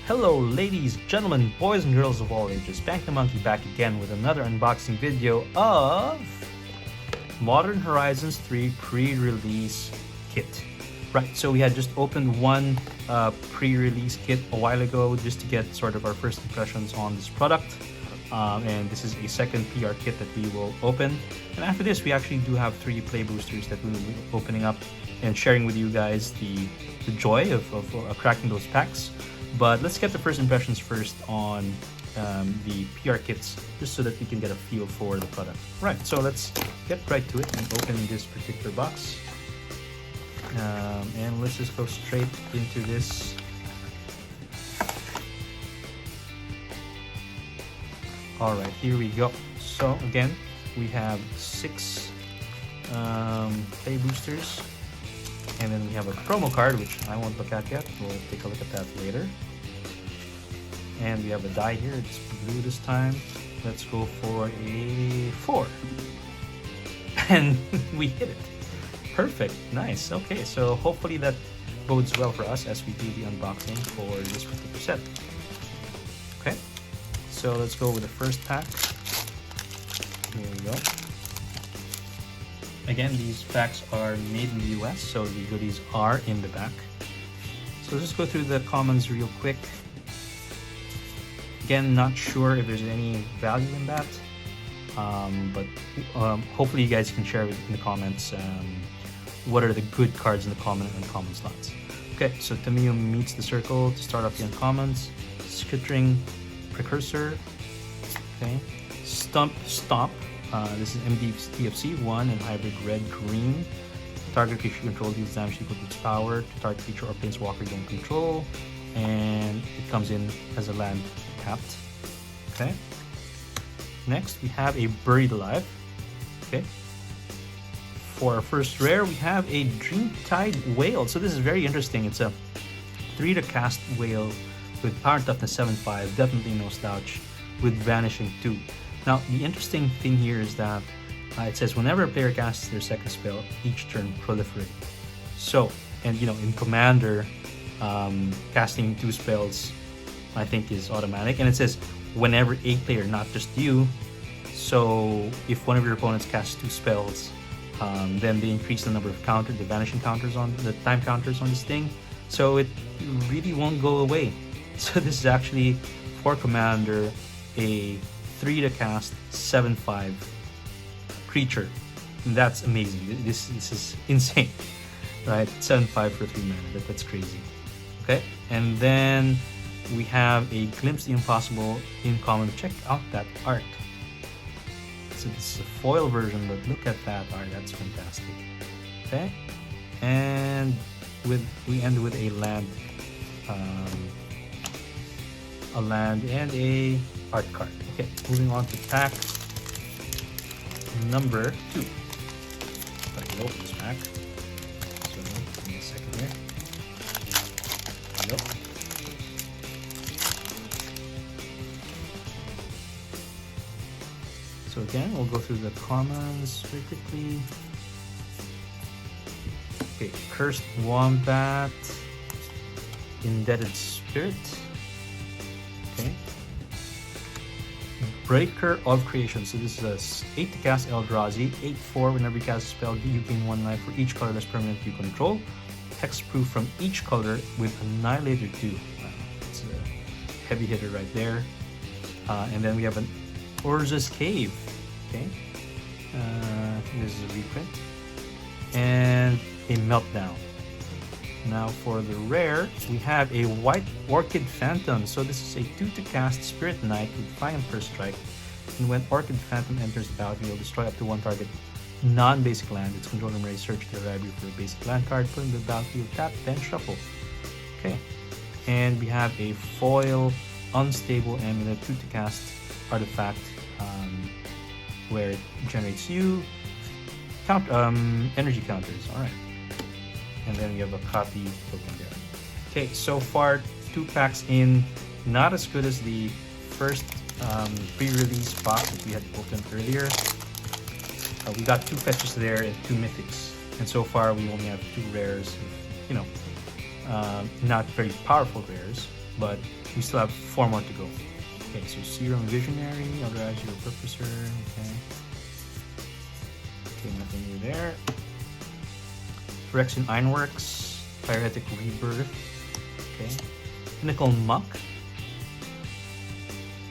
Hello ladies, gentlemen, boys and girls of all ages, Bank the Monkey back again with another unboxing video of Modern Horizons 3 pre-release kit. Right, so we had just opened one pre-release kit a while ago just to get sort of our first impressions on this product. And this is a second PR kit that we will open. And after this, we actually do have 3 play boosters that we will be opening up and sharing with you guys the joy of cracking those packs. But let's get the first impressions first on the PR kits, just so that we can get a feel for the product. Right, so let's get right to it and open this particular box. And let's just go straight into this. All right, here we go. So again, we have 6 play boosters. And then we have a promo card, which I won't look at yet. We'll take a look at that later. And we have a die here. It's blue this time. Let's go for a 4. And we hit it. Perfect. Nice. Okay, so hopefully that bodes well for us as we do the unboxing for this particular set. Okay, so let's go with the first pack. Here we go. Again, these packs are made in the US, so the goodies are in the back. So let's just go through the commons real quick. Again, not sure if there's any value in that, but hopefully you guys can share in the comments what are the good cards in the common and uncommon slots. Okay, so Tamiyo meets the circle to start off the uncommons. Skittering Precursor. Okay, Stomp. This is MDFC 1 and hybrid red-green. Target creature you control deals damage equal to its power to target creature or planeswalker you don't control. And it comes in as a land tapped. Okay. Next, we have a Buried Alive. Okay. For our first rare, we have a Dreamtide Whale. So this is very interesting. It's a 3 to cast whale with power toughness 7/5, definitely no slouch, with vanishing 2. Now, the interesting thing here is that it says whenever a player casts their second spell, each turn proliferate. So, and you know, in Commander, casting 2 spells, I think, is automatic. And it says whenever a player, not just you. So, if one of your opponents casts 2 spells, then they increase the number of the vanishing counters on the time counters on this thing. So it really won't go away. So this is actually for Commander a 3 to cast 7/5 creature. That's amazing. This is insane, right? 7/5 for 3 mana. That's crazy. Okay, and then we have a Glimpse the Impossible in common. Check out that art. So this is a foil version, but look at that art. That's fantastic. Okay, and we end with a land and a art card. Okay, moving on to pack number 2. Let me open this pack. So, give me a second here. There we go. So again, we'll go through the commons very quickly. Okay, Cursed Wombat, Indebted Spirit. Okay. Breaker of Creation. So this is a 8 to cast Eldrazi, 8/4. Whenever you cast a spell, you gain 1 life for each colorless permanent you control. Hexproof from each color with Annihilator 2. Wow, that's a heavy hitter right there. And then we have an Urza's Cave. Okay. This is a reprint. And a Meltdown. Now for the rare, we have a White Orchid Phantom. So this is a 2 to cast Spirit Knight with Flying First Strike. And when Orchid Phantom enters the battlefield, you'll destroy up to 1 target non-basic land. Its controller may search their library for a basic land card, put in the battlefield, tap, then shuffle. Okay. And we have a foil Unstable Amulet 2 to cast artifact where it generates energy counters. Alright. And then we have a copy token there. Okay, so far 2 packs in, not as good as the first pre-release box that we had opened earlier. We got 2 fetches there and 2 mythics, and so far we only have 2 rares, not very powerful rares. but we still have 4 more to go. Okay, so Serum Visionary, Eldrazi Repurposer, okay. Okay, nothing new there. Phyrexian Ironworks, Pyretic Rebirth, okay. Pinnacle Monk.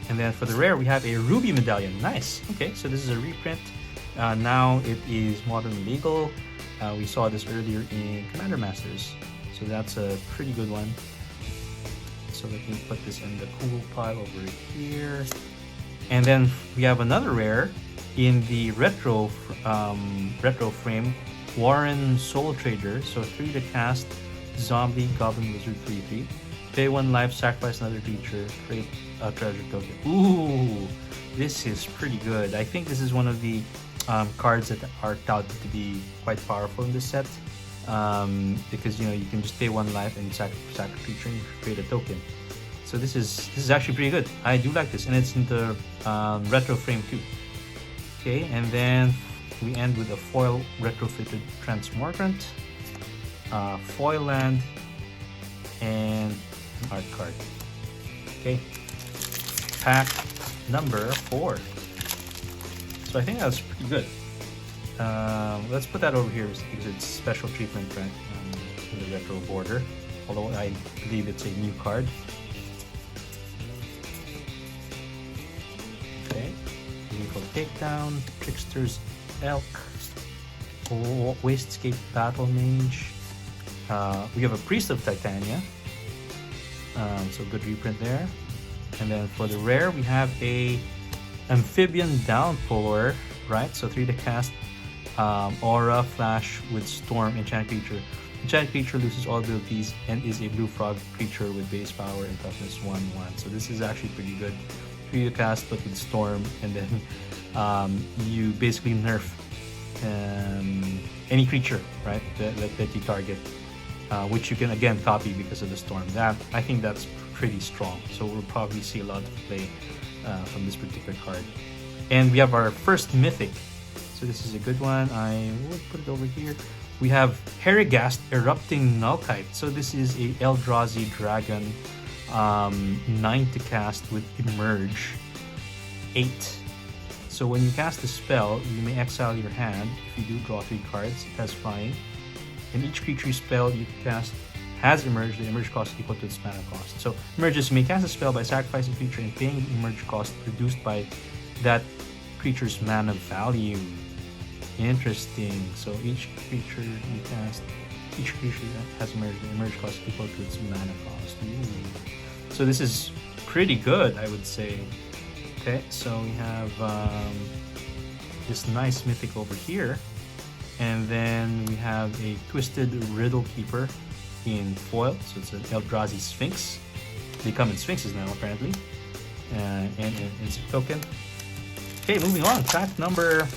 And then for the rare, we have a Ruby Medallion. Nice. Okay, so this is a reprint. Now it is modern legal. We saw this earlier in Commander Masters, so that's a pretty good one. So let me put this in the cool pile over here. And then we have another rare in the retro frame, Warren Soul Trader. So 3 to cast, Zombie, Goblin, Wizard, 3/3. Pay 1 life, sacrifice another creature, create a treasure token. Ooh, this is pretty good. I think this is one of the cards that are touted to be quite powerful in this set, because you can just pay 1 life and sacrifice a creature and create a token. So this is actually pretty good. I do like this, and it's in the retro frame too. Okay, and then we end with a foil retrofitted Transmogrant, foil land, and an art card. Okay, pack number 4. So I think that's pretty good. Let's put that over here because it's special treatment, right, in the retro border. Although I believe it's a new card. Okay, Vehicle Takedown, Trickster's Elk, Wastscape Battle Mage. We have a Priest of Titania, so good reprint there. And then for the rare, we have a Amphibian Downpour, right? So 3 to cast, Aura, Flash with Storm, enchant creature. Enchant creature loses all abilities and is a blue frog creature with base power and toughness 1/1. So this is actually pretty good. 3 to cast, but with Storm, and then you basically nerf any creature, right, that you target, which you can again copy because of the Storm. I think that's pretty strong. So we'll probably see a lot of play from this particular card. And we have our first mythic. So this is a good one. I will put it over here. We have Herigast Erupting Nullkite. So this is a Eldrazi dragon, 9 to cast with Emerge, 8. So when you cast a spell, you may exile your hand. If you do, draw 3 cards. It has flying. And each creature spell you cast has Emerge. The Emerge cost is equal to its mana cost. So Emerges, you may cast a spell by sacrificing a creature and paying the Emerge cost reduced by that creature's mana value. Interesting. So each creature you cast, each creature that has Emerge, the Emerge cost is equal to its mana cost. Ooh. So this is pretty good, I would say. Okay, so we have this nice mythic over here. And then we have a Twisted Riddle Keeper in foil. So it's an Eldrazi Sphinx. They come in Sphinxes now, apparently. And instant token. Okay, moving on. Pack number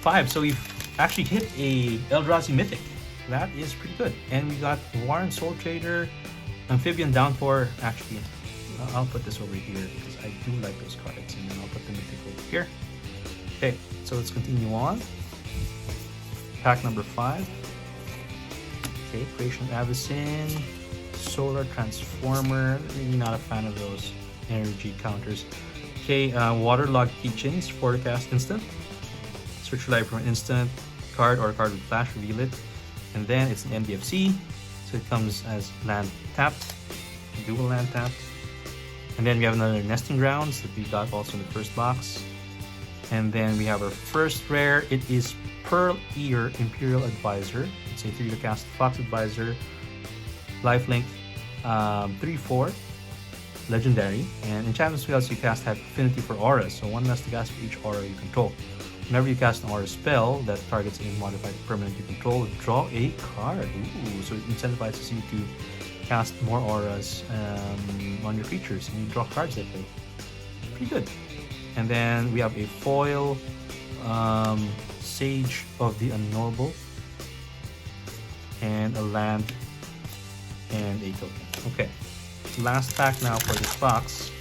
5. So we've actually hit a Eldrazi Mythic. That is pretty good. And we got Warren Soul Trader, Amphibian Downpour. Actually, I'll put this over here because I do like those cards. And then I'll put the Mythic over here. Okay, so let's continue on. Pack number 5. Okay, Creation of Avacyn, Solar Transformer. Really not a fan of those energy counters. Okay, Waterlogged Teachings, 4 to cast instant. Search your library for an instant card or a card with flash, reveal it. And then it's an NBFC, so it comes as land tapped, dual land tapped. And then we have another Nesting Grounds that we got also in the first box. And then we have our first rare. It is Pearl Ear Imperial Advisor. It's a 3 to cast Fox Advisor, lifelink, 3/4, legendary. And enchantment spells you cast have affinity for auras, so 1 less to cast for each aura you control. Whenever you cast an aura spell that targets a modified permanent you control, draw a card. Ooh, so it incentivizes you to cast more auras on your creatures, and you draw cards that way. Pretty good. And then we have a foil Sage of the Unknowable, and a land and a token. Okay, last pack now for this box.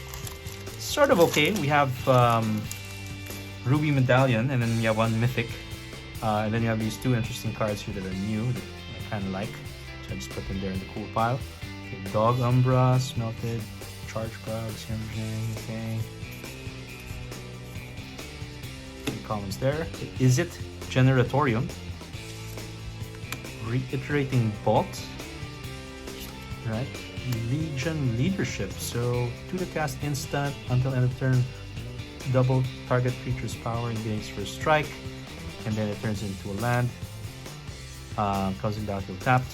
Sort of okay. We have Ruby Medallion, and then we have 1 Mythic, and then you have these 2 interesting cards here that are new that I kind of like, so I just put them there in the cool pile. Okay, Dog Umbra, Smelted, Charge Cloud, Siemjing, okay. Comments there. Is it Generatorium? Reiterating Bolt. Right. Legion Leadership. So to the cast instant until end of turn, double target creature's power and gains first strike, and then it turns into a land. Causing battlefield tapped.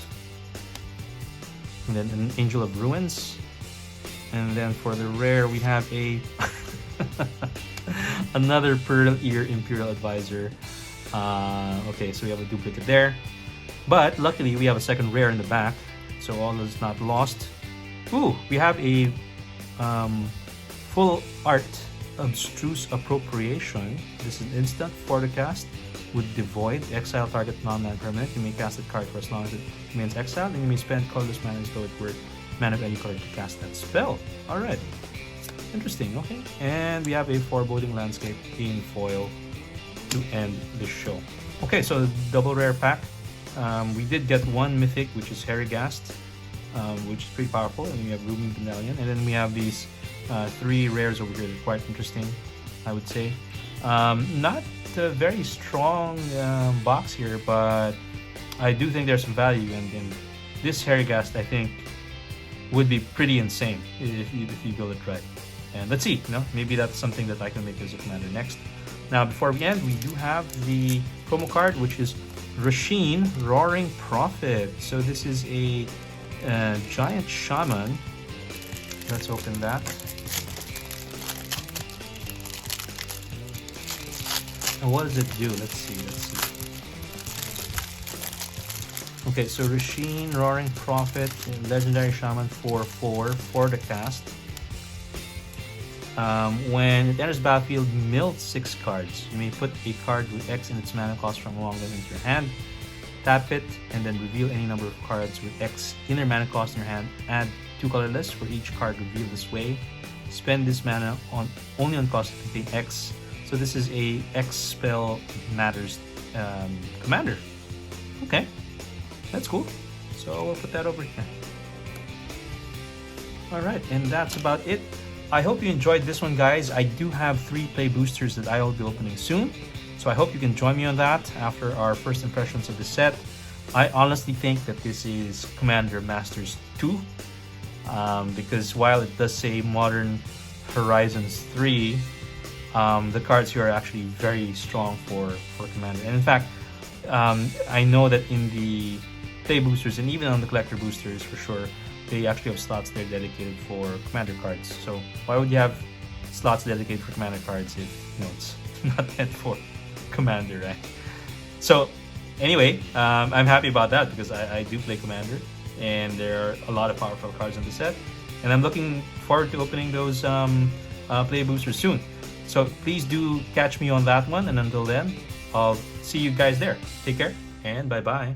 And then an Angel of Ruins. And then for the rare we have a another Pearl Ear Imperial Advisor. Okay, so we have a duplicate there. But luckily we have a second rare in the back, so all is not lost. Ooh, we have a full art Abstruse Appropriation. This is instant for the cast with Devoid. Exile target non-mana permanent. You may cast a card for as long as it remains exiled, and you may spend colorless mana as though it were mana of any card to cast that spell. Alright. Interesting, okay. And we have a Foreboding Landscape in foil to end the show. Okay, so double rare pack. We did get one mythic, which is Herigast, which is pretty powerful, and we have Ruben Benelian, and then we have these three rares over here that are quite interesting, I would say. Not a very strong box here, but I do think there's some value, and this Herigast, I think, would be pretty insane if you build it right. And let's see, maybe that's something that I can make as a commander next. Now, before we end, we do have the promo card, which is Rasheen, Roaring Prophet. So this is a giant shaman. Let's open that. And what does it do? Let's see. Okay, so Rasheen, Roaring Prophet, Legendary Shaman 4/4 for the cast. When it enters battlefield, mill 6 cards. You may put a card with X in its mana cost from among them into your hand. Tap it, and then reveal any number of cards with X in their mana cost in your hand. Add 2 colorless for each card revealed this way. Spend this mana only on cost to contain X. So this is a X spell matters commander. Okay, that's cool. So we'll put that over here. Alright, and that's about it. I hope you enjoyed this one, guys. I do have 3 play boosters that I will be opening soon, so I hope you can join me on that after our first impressions of the set. I honestly think that this is Commander Masters 2, because while it does say Modern Horizons 3, the cards here are actually very strong for Commander. And in fact, I know that in the play boosters and even on the collector boosters for sure, they actually have slots there dedicated for Commander cards. So why would you have slots dedicated for Commander cards if it's not meant for Commander, right? So anyway, I'm happy about that because I do play Commander, and there are a lot of powerful cards in the set, and I'm looking forward to opening those play boosters soon. So please do catch me on that one, and until then, I'll see you guys there. Take care, and bye-bye.